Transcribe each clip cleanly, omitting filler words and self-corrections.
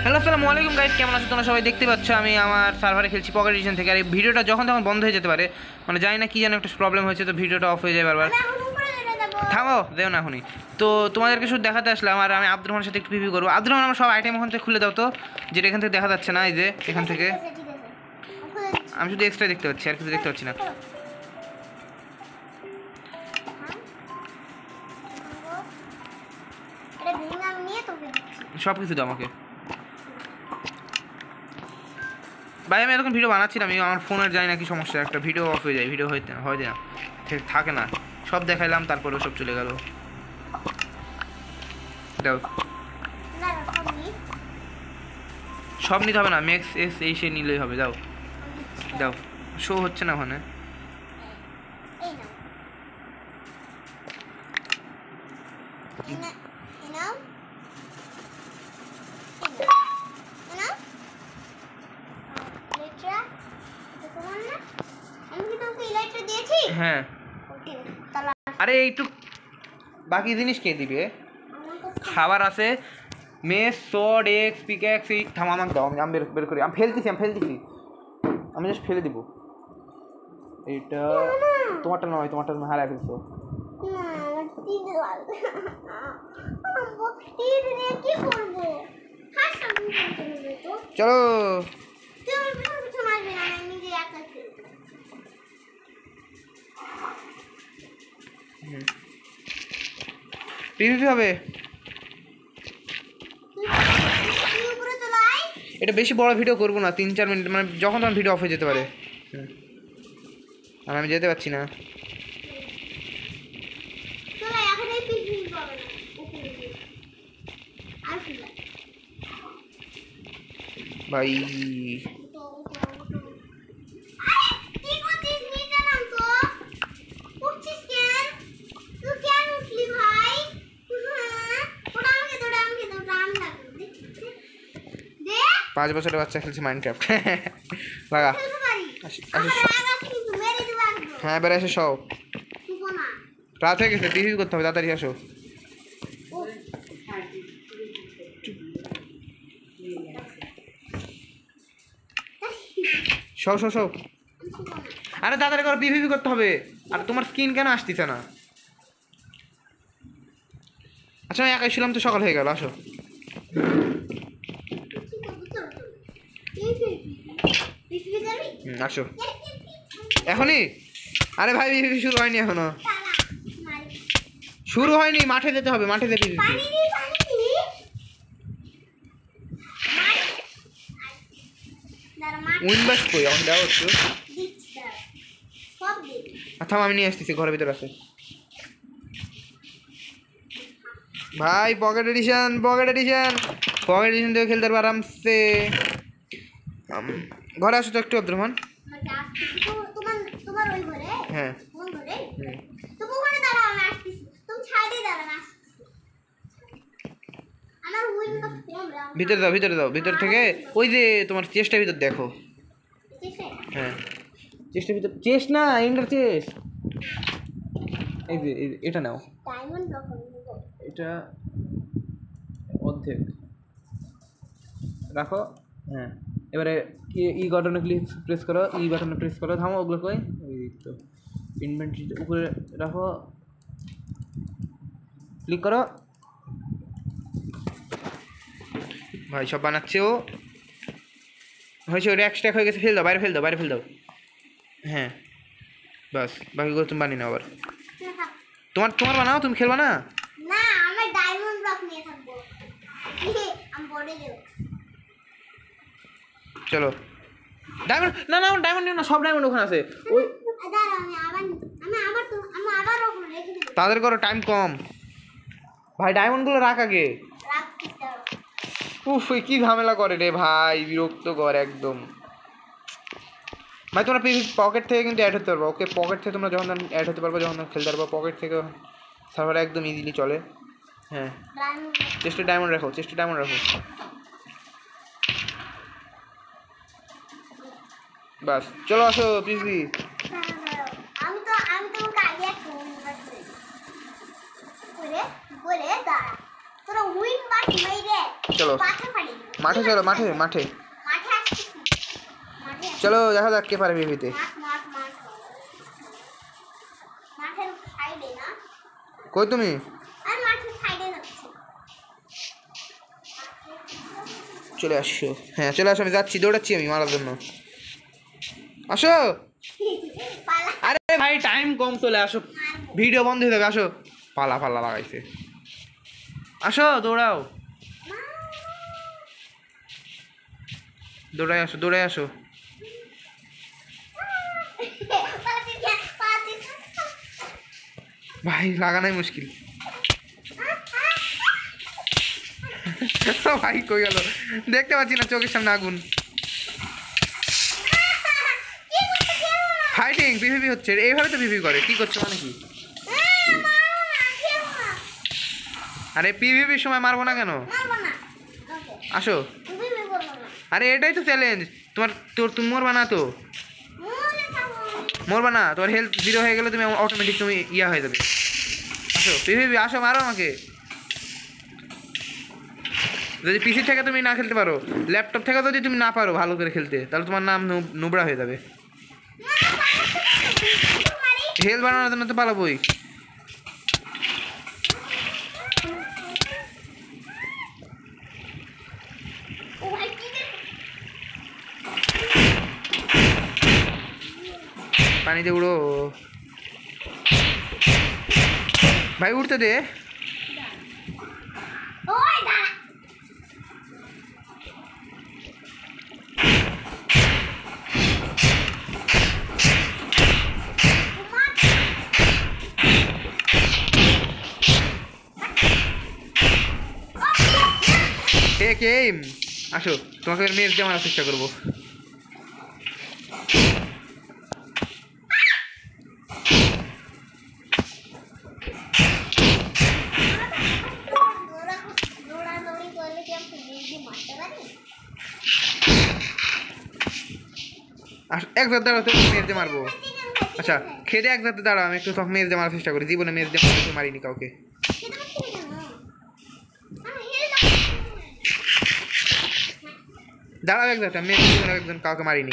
Hello আসসালামু আলাইকুম guys, কেমন আছো তোমরা সবাই? দেখতে পাচ্ছ আমি আমার সার্ভারে খেলছি পকেট এডিশন থেকে। আর এই ভিডিওটা যখন তখন বন্ধ হয়ে যেতে পারে, মানে জানি না কি যেন একটা প্রবলেম হয়েছে, তো ভিডিওটা অফ হয়ে যায় বারবার। থামো, দেও না এখনই। তো তোমাদেরকে শুধু দেখাতে আসলাম, আর আমি আব্দুর রহমানের সাথে একটু রিভিউ করবো। আব্দুর রহমান আমার সব আইটেম ওখান থেকে খুলে দাও তো, যেটা এখান থেকে দেখা যাচ্ছে না। এই যে এখান থেকে আমি শুধু এক্সট্রা দেখতে পাচ্ছি, আর কিছু দেখতে পাচ্ছি না। সব কিছু দাও আমাকে ভাই। আমি এরকম ভিডিও বানাচ্ছিলাম, আমি আমার ফোনের জানি না কি সমস্যা, একটা ভিডিও অফ হয়ে যায়, ভিডিও হয় না, থাকে না। সব দেখাইলাম, তারপরেও সব চলে গেল। দাও, সব নিতে হবে না, ম্যাক্স এস এই সে নিলেই হবে। দাও দাও, শো হচ্ছে না ওখানে। হ্যাঁ, আরে এইটু বাকি জিনিস কে দিবে? খাবার আছে, মেস, সড, এক্স, পিক্যাক্স, এই থাম আমাকে দাও, আমি বের করি। আমি ফেলতেছি, আমি জাস্ট ফেলে দিব। এইটা তোমারটা নয়, তোমারটা তুমি হারাই ফেলছো। চলো পিভিপি হবে। এটা বেশি বড় ভিডিও করবো না, 3-4 মিনিট, মানে যখন তখন ভিডিও অফ হয়ে যেতে পারে। আর আমি যেতে পারছি না ভাই। পাঁচ বছরের বাচ্চা খেলছে মাইনক্রাফট। লাগা, হ্যাঁ বেড়ে এসে সব রাত হয়ে গেছে, টিভি করতে হবে, তাড়াতাড়ি আসো। সব সব সব, আরে তাড়াতাড়ি করো, পিভিপি করতে হবে। আর তোমার স্কিন কেন আসতেছে না? আচ্ছা আমি একাই ছিলাম তো, সকাল হয়ে গেল। আসো আসো এখনই। আরে ভাই পিভিপি শুরু হয়নি এখনো, শুরু হয়নি। মাঠে যেতে হবে, মাঠে যেতে উইনবাস কই এখন দাও একটু। আচ্ছা আমি নিয়ে আসতেছি, ঘরের ভিতরে আছে ভাই। পকেট এডিশন দিয়ে খেলতে পারবো আরামসে। ঘরে আসো তো একটু আব্দুর রহমান। হ্যাঁ ভিতরে দাও ভিতর থেকে। ওই যে তোমার চেস্টের ভিতর দেখো। হ্যাঁ চেস্টের ভিতর, চেস্ট না ইন্ডার চেস্ট। এই যে এটা নাও, এটা অর্ধেক রাখো। হ্যাঁ এবারে ই বাটনে প্রেস করো, থামো ওগুলো কই। এই তো ইনভেন্টরি উপরে রাখো, ক্লিক করো। ভাই সব বানাচ্ছে ও, হয়েছে ওটা এক্সট্রা হয়ে গেছে, ফেল দাও, বাইরে ফেল দাও। হ্যাঁ বাস, বাকিগুলো তুমি বানিয়ে নাও আবার। তোমার বানাও, তুমি খেলবা না? চলো ডায়মন্ড, না ডায়মন্ড নিও না, সব ডায়মন্ড ওখানে আছে। ওই তাদের করো, টাইম কম ভাই, ডায়মন্ডগুলো রাখ আগে। উফ কি ঝামেলা করে রে ভাই, বিরক্ত কর একদম ভাই। তোমরা পকেট থেকে কিন্তু অ্যাড হতে পারবো। ওকে পকেট থেকে তোমরা যখন অ্যাড হতে পারবো, যখন খেলতে পারবো পকেট থেকে, সার্ভার একদম ইজিলি চলে। হ্যাঁ চেস্টে ডায়মন্ড রাখো। বাস চলো আসো পিসি। চলো মাঠে চলো, মাঠে মাঠে চলো, দেখা যাক কে পারে পিভিতে। কই তুমি? চলে আসো, হ্যাঁ চলে আসো, আমি যাচ্ছি, দৌড়াচ্ছি আমি মারার জন্য, আসো। আরে ভাই টাইম কম, চলে আসো, ভিডিও বন্ধ হয়ে যাবে, আসো। পালা পাল্লা লাগাইছে, আসো দৌড়াও, দৌড়াই আসো, দৌড়াই আসো। ভাই লাগানোই মুশকিল। ভাই কই গেল, দেখতে পাচ্ছি না, চোখের সামনে আগুন। ফাইটিং পিভিপি হচ্ছে, এইভাবে তো পিভিপি করে, কি করছো মানে কি? আরে পিভিপির সময় মারবো না কেন? আসো। আরে এটাই তো চ্যালেঞ্জ তোমার, তুমি মরবা না তো, মরবা না, তোমার হেলথ 0 হয়ে গেলে তুমি অটোমেটিক তুমি ইয়া হয়ে যাবে। আসো পিভিপি, আসো, মারো আমাকে। যদি পিসি থেকে তুমি না খেলতে পারো, ল্যাপটপ থেকে যদি তুমি না পারো ভালো করে খেলতে, তাহলে তোমার নাম নুবড়া হয়ে যাবে। হেলথ বানানোর জন্য তো পালাবোই। পানিতে উড়ো ভাই, উঠতে দে। আসো, তোমাকে মেরে মারার চেষ্টা করবো। এক জাত দাঁড়াও, তুমি মেরে মারবো। আচ্ছা খেতে এক জাতে দাঁড়াও, আমি একটু তখন মেরে মারার চেষ্টা করি, জীবনে মেরে মারিনি কাউকে। দাঁড়াও এক জাতে, আমি একজন কাউকে মারিনি,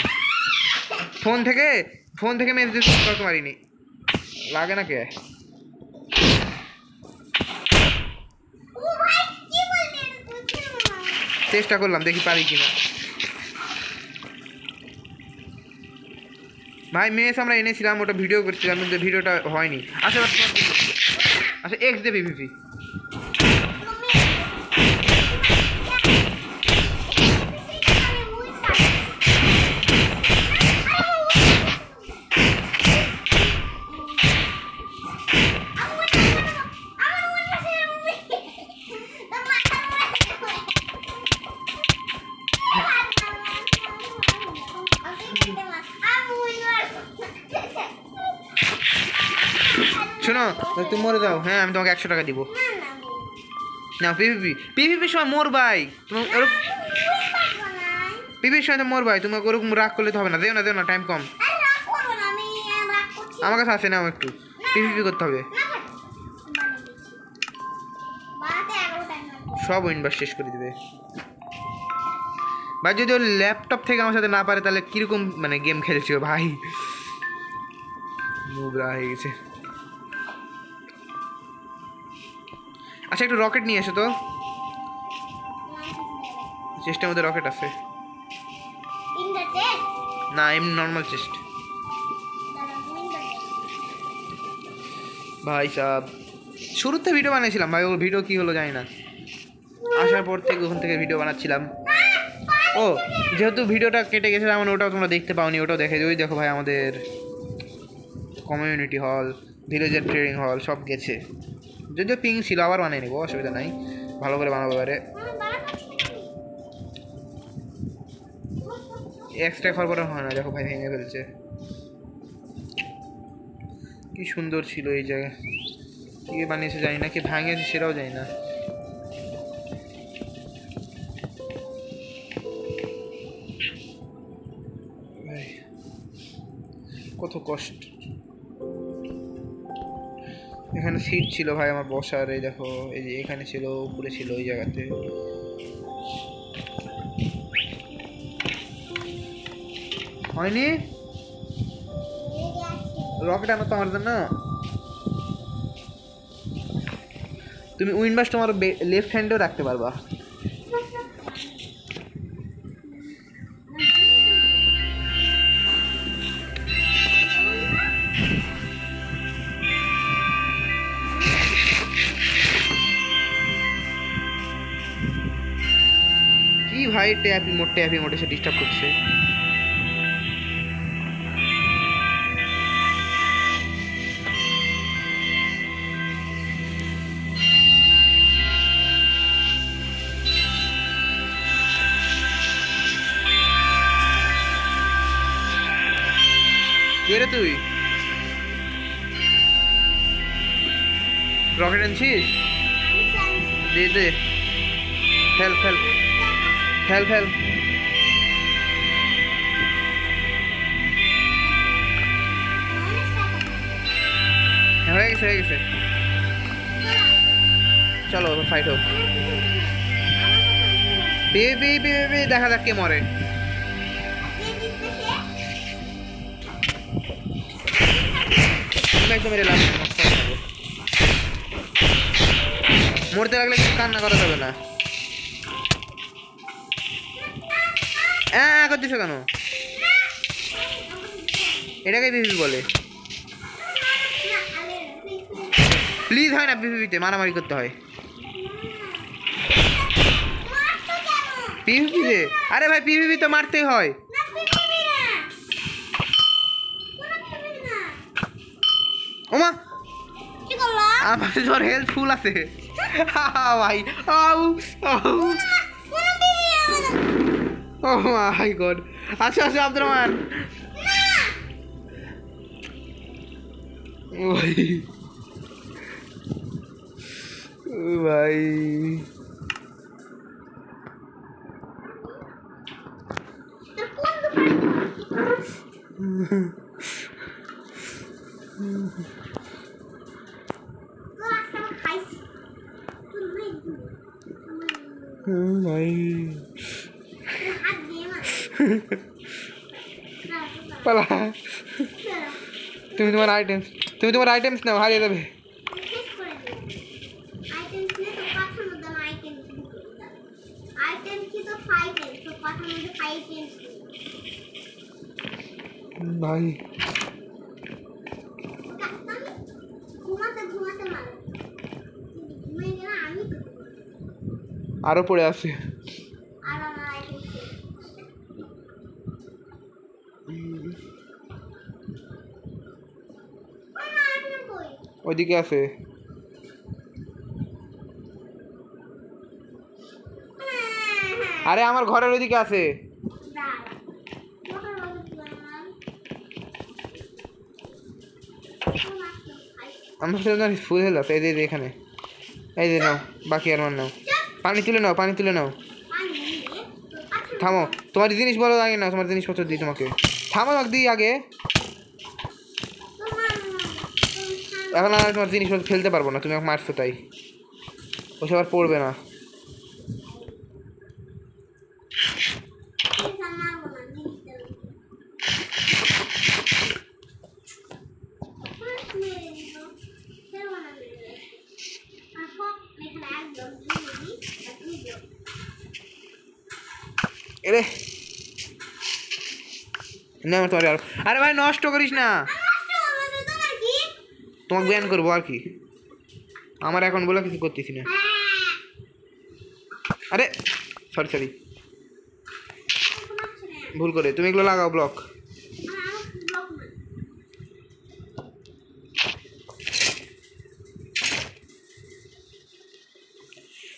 ফোন থেকে মেরে কাউকে মারিনি, লাগে না কে? চেষ্টা করলাম, দেখি পারি কিনা। ভাই মেস আমরা এনেছিলাম, ওটা ভিডিও করছিলাম কিন্তু ভিডিওটা হয়নি। আচ্ছা আচ্ছা এক্স দে পিভিপি। শোনো তুমি মরে যাও, হ্যাঁ আমি তোমাকে 100 টাকা দিব। না পিভিপির সময় মোর ভাই, তুমি পিভিপির সময় তো মোর ভাই, তুমি ওরকম রাগ করলে তো হবে না। দেও না টাইম কম, আমার কাছে আসে না, একটু পিভিপি করতে হবে, সব উইনবার শেষ করে দিবে ভাই। যদি ওর ল্যাপটপ থেকে আমার সাথে না পারে তাহলে কিরকম মানে গেম খেলছিল ভাই, নোংরা হয়ে গেছে। আচ্ছা একটু রকেট নিয়ে এসো তো, চেস্টের মধ্যে রকেট আছে না, এমনি নর্মাল চেস্ট। ভাই সাব শুরুতে ভিডিও বানিয়েছিলাম ভাই, ওর ভিডিও কি হলো জানি না, আসার পর থেকে ওখান থেকে ভিডিও বানাচ্ছিলাম। ও যেহেতু ভিডিওটা কেটে গেছে যেমন, ওটাও তোমরা দেখতে পাওনি, ওটাও দেখে ওই দেখো ভাই, আমাদের কমিউনিটি হল, ভিলেজের ট্রেনিং হল সব গেছে। যদিও পিং ছিল, আবার বানিয়ে নেবো, অসুবিধা নাই, ভালো করে বানাবো এবারে। এক্সট্রা খাওয়ার পরে হয় না, দেখো ভাই ভেঙে ফেলছে। কি সুন্দর ছিল এই জায়গা, কে বানিয়েছে জানি না, কে ভাঙিয়েছে সেটাও জানি না। কত কষ্ট। এখানে সিট ছিল ভাই আমার বসার, এই দেখো এই যে এখানে ছিল, উপরে ছিল ওই জায়গাতে। হয়নি? রকেট আনো তো আমার জন্য। তুমি উইন্ডবাস তোমার লেফট হ্যান্ডেও রাখতে পারবা। কি ভাই ট্যাপি মোটে সে ডিস্টার্ব করছে। কে তুই? রকেট আনছিস? দে দে, হেল্প হেল্প হেল্প হেল্প। হয়ে গেছে হয়ে গেছে, চলো ফাইট হোক। দেখা যাক কে মরে। মরতে লাগলে কিছু কান্না করা যাবে না। হ্যাঁ করতেছো কেন? এটাকে পিপিপি বলে। প্লিজ হয় না পিপিপিতে, মারামারি করতে হয় পিপিপিতে। আরে ভাই পিপিপি তো মারতেই হয়। ওমা আমার তোর হেলথ ফুল আছে ভাই। ও মাই গড। আচ্ছা আচ্ছা আব্দুর রহমান ভাই ভাই পালা। তুমি তোমার আইটেমস নাও, হারিয়ে যাবে। ভাই আরো পড়ে আছে। ওইদিকে আছে। আরে আমার ঘরের ওইদিকে আছে। আমার ফুল হেল আছে। এই যে এখানে, এই যে নাও, বাকি আর নাও। পানি তুলে নাও। থামো, তোমার জিনিস বলো আগে না, তোমার জিনিসপত্র দিই তোমাকে। থামো দিই আগে। এখন আর তোমার জিনিসপত্র ফেলতে পারবো না, তুমি আমাকে মারছো তাই। ওসব আর পড়বে না। এরে না তোমার আর, আরে ভাই নষ্ট করিস না, তোমাকে ব্যান করবো আর কি। আমার এখন বলে কিছু করতেছি না। আরে সরি ভুল করে। তুমি এগুলো লাগাও ব্লক।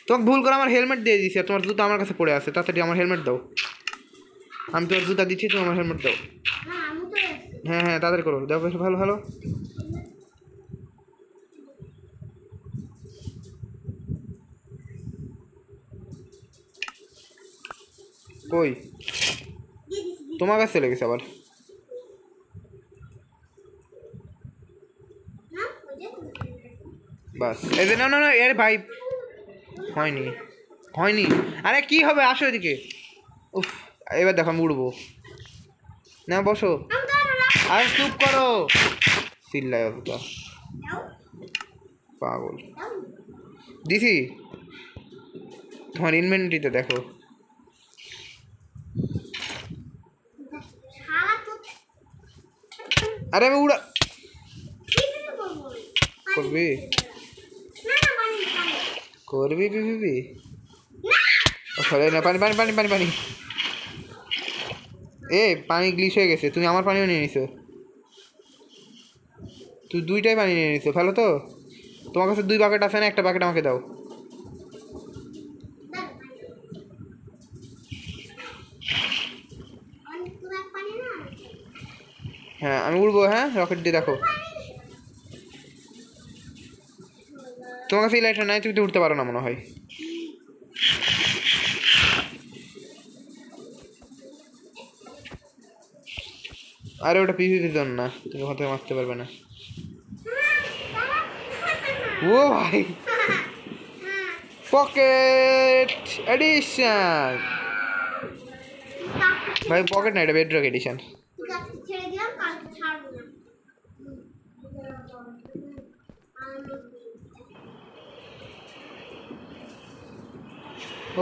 তোমাকে ভুল করে আমার হেলমেট দিয়ে দিয়েছি, আর তোমার জুতো আমার কাছে পড়ে আছে। তাড়াতাড়ি আমার হেলমেট দাও। আমি তোমার জুতা দিচ্ছি, তুমি আমার হেলমেট দাও। হ্যাঁ তাড়াতাড়ি করো, দাও বেশ ভালো। কই তোমার কাছে চলে গেছে আবার। বাস এই যে না এর ভাই হয়নি। আরে কি হবে, আসো এদিকে। উফ এবার দেখো আমি উড়বো। না বসো, আর চুপ করো, চিল্লায় অতটা পাগল। দিছি তোমার ইনভেন্টরিতে দেখো। আরে আমি উড়া করবি করবি পিপিপি সরে না, পানি পানি পানি পানি পানি। এ পানি গ্লিচ হয়ে গেছে, তুমি আমার পানিও নিয়ে নিছো, তুই দুইটাই পানি নিয়ে নিছো, ফেলো তো। তোমার কাছে 2 বাকেট আছে না, একটা বাকেট আমাকে দাও। হ্যাঁ আমি উড়বো, হ্যাঁ রকেট দিয়ে দেখো। তোমার কাছে লাইটার নাই, তুমি তো উঠতে পারো না মনে হয়। আরে ওটা পিভিপি জোন না, তুমি ওখান থেকে মারতে পারবে না। ও ভাই পকেট এডিশন, ভাই পকেট না, এটা বেডরক এডিশন।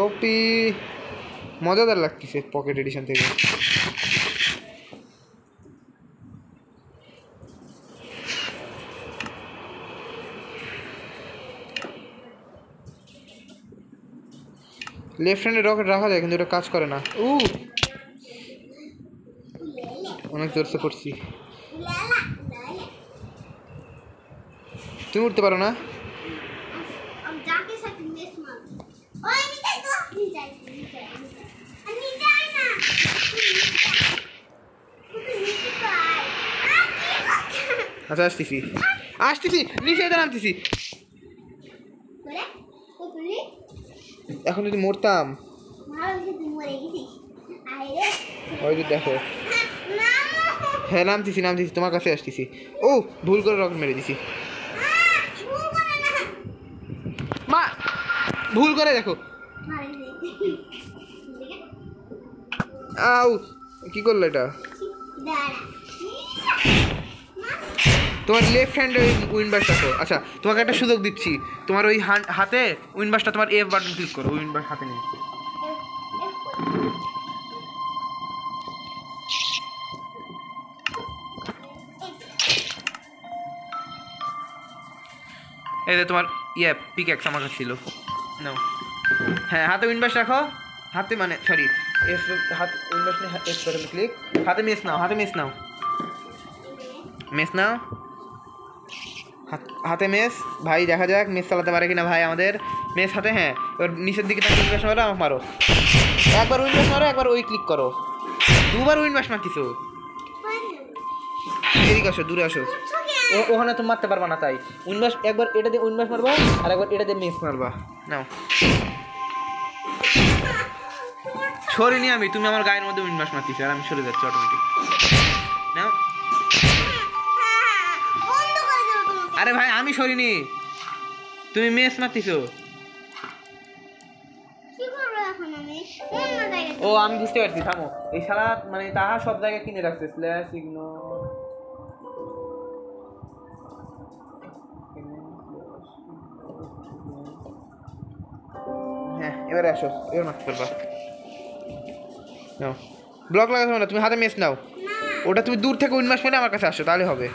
ওপি মজাদার লাগতেছে পকেট এডিশন থেকে। লেফট হ্যান্ডে রকেট রাখা যায় কিন্তু এটা কাজ করে না। অনেক জোরসে করছি। তুমি উঠতে পারো না? আচ্ছা আসতেছি আসতেছি, নিচে নামতেছি। এখন যদি মরতাম, ওই যে দেখো। হ্যাঁ নামতেছি নামতেছি, তোমার কাছে আসতেছি। ও ভুল করে রকেট মেরে দিছি, মা ভুল করে দেখো। আউ কি করলো এটা? তোমার লেফট হ্যান্ডে উইন্ডবাস রাখো। আচ্ছা তোমাকে একটা সুযোগ দিচ্ছি, তোমার ওই হাতে উইন্ডবাসটা, তোমার এফ বাটন ক্লিক করো, উইন্ডবাস হাতে নিয়ে। এই যে তোমার পিকঅ্যাক্স আমার কাছে ছিল, নাও। হ্যাঁ হাতে উইন্ডবাস রাখো, হাতে মানে সরি এফ, হাত উইন্ডবাস নিয়ে এফ বাটন ক্লিক, হাতে মেস নাও, হাতে মেস নাও, মেস নাও, হাতে মেস। ভাই দেখা যাক মেস চালাতে পারে কিনা ভাই আমাদের। মেস হাতে, হ্যাঁ এবার নিচের দিকে তাকে উইন্ডবাস মারো, আমাকে মারো। একবার উইন্ডবাস মারো, একবার ওই ক্লিক করো। 2বার উইন্ডবাস মারতিছো। এদিকে আসো, দূরে আসো। ওখানে তুমি মারতে পারবা না, তাই উইন্ডবাস একবার এটা দিয়ে উইন্ডবাস মারবা, আর একবার এটা দিয়ে মেস মারবা। নাও সরিনি আমি, তুমি আমার গায়ের মধ্যে উইন্ডবাস মারতিছো আর আমি সরে যাচ্ছি অটোমেটিক। নাও। আরে ভাই আমি সরিনি, তুমি মেস মারতিছো। ও আমি বুঝতে পারছি, থামো। এই শালা মানে তাহা সব জায়গায় কিনে রাখছে স্ল্যাশ ইগনোর। হ্যাঁ এবারে আসো, এবার মারতে পারবা। নাও ব্লক লাগাতে হবে না, তুমি হাতে মেস নাও। ওটা তুমি দূর থেকে উইন্ডবাস মেরে আমার কাছে আসো, তাহলে হবে।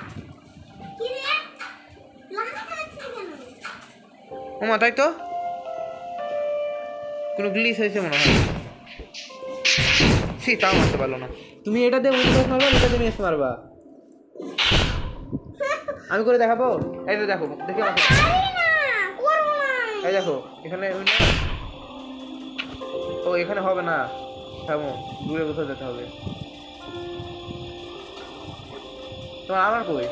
ওমা তাই তো, কোনো গ্লিচ হয়েছে মনে হয়। সে তাও মারতে পারলো না। তুমি এটা দিয়ে উইন্ডবাস মারবা, এটা দিয়ে মেস মারবা। আমি করে দেখাবো, এই তো দেখো, দেখে আমাকে। এই দেখো এখানে ও এখানে হবে না, থামো দূরে কোথাও যেতে হবে। তোমার আমার কই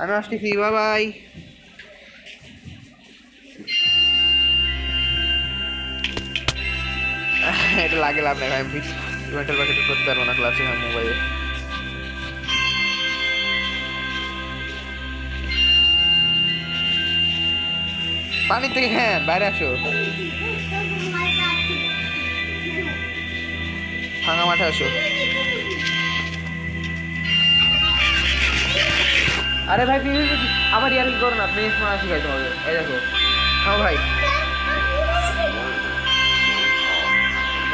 আমি আসতেছি, বাই বাই। এটা লাগে লাভ নেই ভাই, আমি ইভেন্টের বাকেট করতে পারবো না ক্লাসে মোবাইলে। পানির থেকে হ্যাঁ বাইরে আসো, ফাঁকা মাঠে আসো। আরে ভাই প্লিজ আমার ইয়ার কি করো না, প্লিজ মারা শিখাইতে হবে। এই দেখো হ্যাঁ ভাই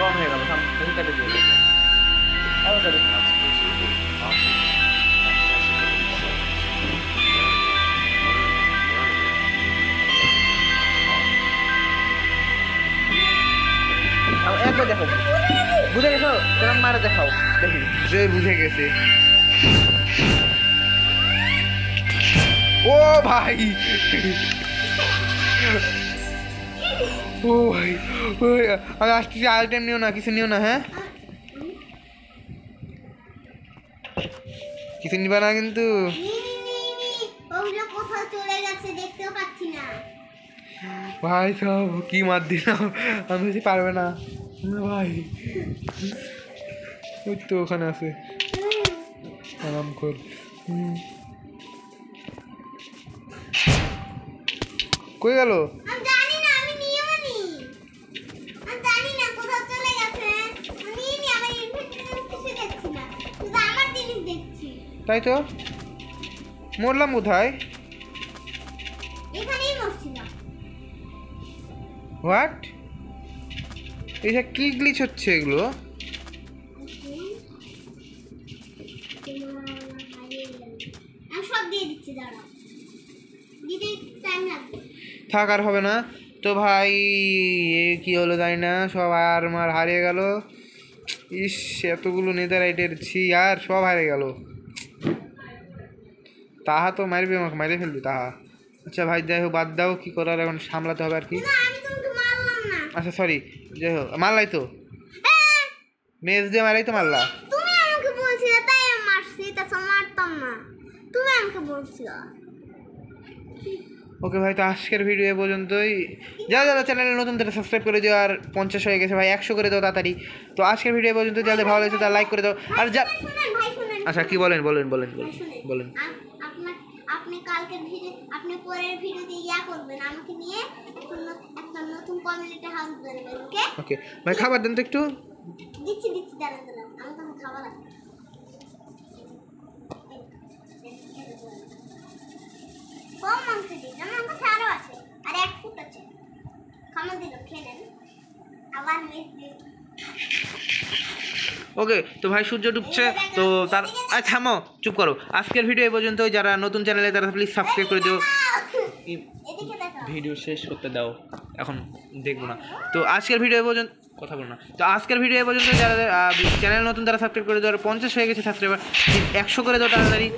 অন হয়ে গেল, কেটে দিয়ে একবার দেখো, বুঝে গেছো কেরম মারা দেখাও দেখি। যে বুঝে গেছে। ও ভাই ও ভাই আমি আসতেছি, আর টাইম নিও না, কিছু নিও না। হ্যাঁ কিছু নিবা না কিন্তু। ভাই সব কি মার দিলাম, আমি বেশি পারবে না ভাই। ওই তো ওখানে আছে আরাম কর। কই গেল? তাই তো মরলাম কোথায়? হোয়াট? এইটা কি গ্লিচ হচ্ছে এগুলো? থাক আর হবে না তো ভাই। কি হলো জানি না, সব আর মার হারিয়ে গেল। ইস এতগুলো নেদারাইটের ছি আর সব হারিয়ে গেল। তাহা তো মারবে, আমাকে মারে ফেলবে তাহা। আচ্ছা ভাই যাই হোক বাদ দাও, কি করার এখন সামলাতে হবে আর কি। আচ্ছা সরি, যাই হোক মারলাই তো, মেজ দিয়ে মারাই তো মারলা। ওকে ভাই তো আজকের ভিডিও এ পর্যন্তই। যারা যারা চ্যানেলে নতুন তারা সাবস্ক্রাইব করে দিও, আর 50 হয়ে গেছে ভাই, 100 করে দাও তাড়াতাড়ি। তো আজকের ভিডিও পর্যন্ত, যাদের ভালো লাগছে তারা লাইক করে দাও। আর যা আচ্ছা কি বলেন বলেন বলেন বলেন। আপনি কালকের ভিডিও, আপনি পরের ভিডিওতে করবেন, আমাকে নিয়ে একটা নতুন কমিউনিটি হাউস বানাবেন। ওকে ওকে ভাই খাবার দেন তো একটু। দিচ্ছি দাঁড়ান আমি তো খাবার আছে। কম মাংস দিই, আমার কাছে আরো আছে, আর 1 ফুট আছে। খামা দিল খেয়ে নেন, আবার মিস দিই। ওকে তো ভাই সূর্য ডুবছে তো তার থামো, চুপ করো। আজকের ভিডিও এই পর্যন্ত। যারা নতুন চ্যানেলে তারা প্লিজ সাবস্ক্রাইব করে দিও। ভিডিও শেষ করতে দাও, এখন দেখবো না। তো আজকের ভিডিও এই পর্যন্ত, কথা বলো না। তো আজকের ভিডিও এই পর্যন্ত। যারা চ্যানেল নতুন তারা সাবস্ক্রাইব করে দাও। 50 হয়ে গেছে সাবস্ক্রাইবার, 100 করে দাও তাড়াতাড়ি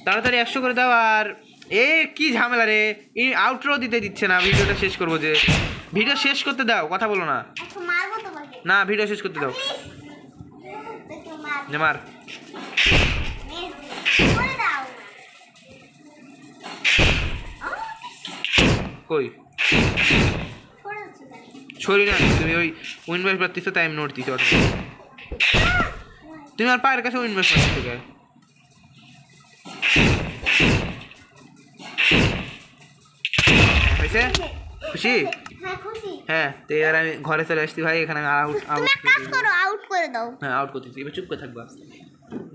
তাড়াতাড়ি 100 করে দাও। আর এ কি ঝামেলা রে, এই আউটরো দিতে দিচ্ছে না। ভিডিওটা শেষ করবো যে, ভিডিও শেষ করতে দাও, কথা বলো না। না ভিডিও শেষ করতে দাও। মার কই ছড়ি না, তুমি ওই উইনভেস্ট পাচ্ছিস তাই আমি নোট দিতে পারবো। তুমি আর পায়ের কাছে উইনভেস্ট পাচ্ছিস গায়ে। হয়েছে খুশি? হ্যাঁ তো এবার আমি ঘরে চলে আসছি ভাই। এখানে আউট করে দাও। হ্যাঁ আউট করতেছি, এবার চুপ করে থাকবা,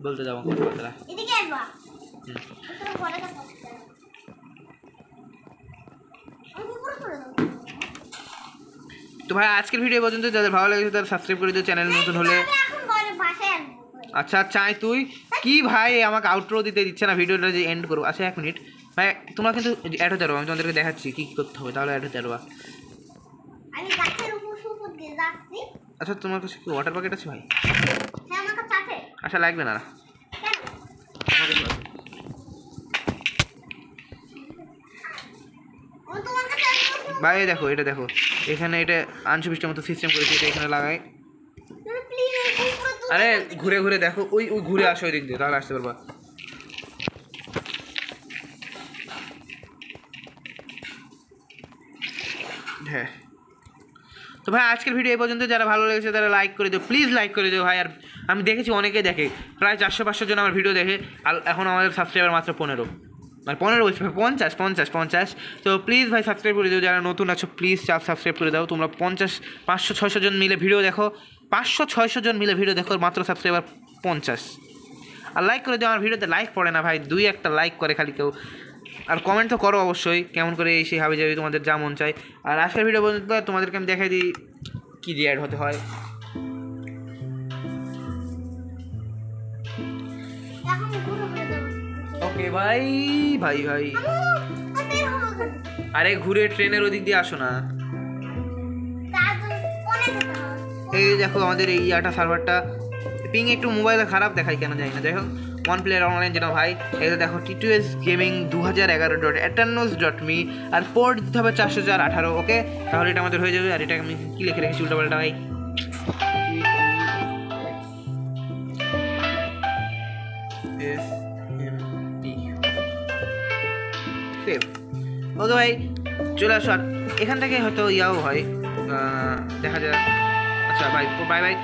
বলতে যাবো কথাবার্তা। তো ভাই আজকের ভিডিও পর্যন্ত। যাদের ভালো লেগেছে তারা সাবস্ক্রাইব করে দিও চ্যানেল নতুন হলে। আচ্ছা চাই তুই কি ভাই আমাকে আউটরো দিতে দিচ্ছে না, ভিডিওটা যে এন্ড করবো। আচ্ছা 1 মিনিট ভাই, তোমরা কিন্তু অ্যাড হতে পারবো, আমি তোমাদেরকে দেখাচ্ছি কি করতে হবে, তাহলে অ্যাড হতে পারবা। আচ্ছা তোমার কাছে কি ওয়াটার প্যাকেট আছে ভাই? আচ্ছা লাগবে না। ভাই দেখো এটা দেখো, এখানে এটা আনসুবিষ্টের মতো সিস্টেম করেছি, এটা এখানে লাগাই। আরে ঘুরে ঘুরে দেখো, ওই ঘুরে আসো ওই দিক দিয়ে, তাহলে আসতে পারবা। হ্যাঁ তো ভাই আজকের ভিডিও এই পর্যন্ত। যারা ভালো লেগেছে তারা লাইক করে দিও, প্লিজ লাইক করে দিও ভাই। আর আমি দেখেছি অনেকেই দেখে, প্রায় 400-500 জন আমার ভিডিও দেখে, আর এখন আমাদের সাবস্ক্রাইবার মাত্র 15। মানে 15 বলছি, 50 তো প্লিজ ভাই সাবস্ক্রাইব করে দিও, যারা নতুন আছো প্লিজ সাবস্ক্রাইব করে দাও। তোমরা 500-600 জন মিলে ভিডিও দেখো, 500-600 জন মিলে ভিডিও দেখো, মাত্র সাবস্ক্রাইবার 50। আর লাইক করে দিও, আমার ভিডিওতে লাইক পড়ে না ভাই, 2-1টা লাইক করে খালি কেউ। আর কমেন্ট তো করো অবশ্যই, কেমন করে এই সেই হাবি যাবি তোমাদের যা মন চাই। আর আজকের ভিডিও পর্যন্ত তোমাদেরকে আমি দেখাই দিই কী দিয়ে অ্যাড হতে হয়। এখন ঘুরে ঘুরে যাবো। ওকে ভাই ভাই ভাই আমি বের হবো ওখান থেকে। আরে ঘুরে ট্রেনের ওদিক দিয়ে আসো না। তার জন্য কোণে যেতে হবে। এই দেখো আমাদের এই ইয়াটা সার্ভারটা পিং একটু মোবাইলে খারাপ দেখায় কেন জানি না, যাই হোক ওয়ান প্লেয়ার অনলাইন যেটা ভাই। এই দেখো T2S গেমিং 2011.aternos.me আর পোর্ট দিতে হবে 4018। ওকে, তাহলে এটা আমাদের হয়ে যাবে। আর এটা আমি কি লিখে রেখেছি উল্টাপাল্টা ভাই, সেভ। ওকে ভাই চলে আসো। আর এখান থেকে হয়তো ইয়াও হয়, দেখা যায়। আচ্ছা ভাই বাই বাই।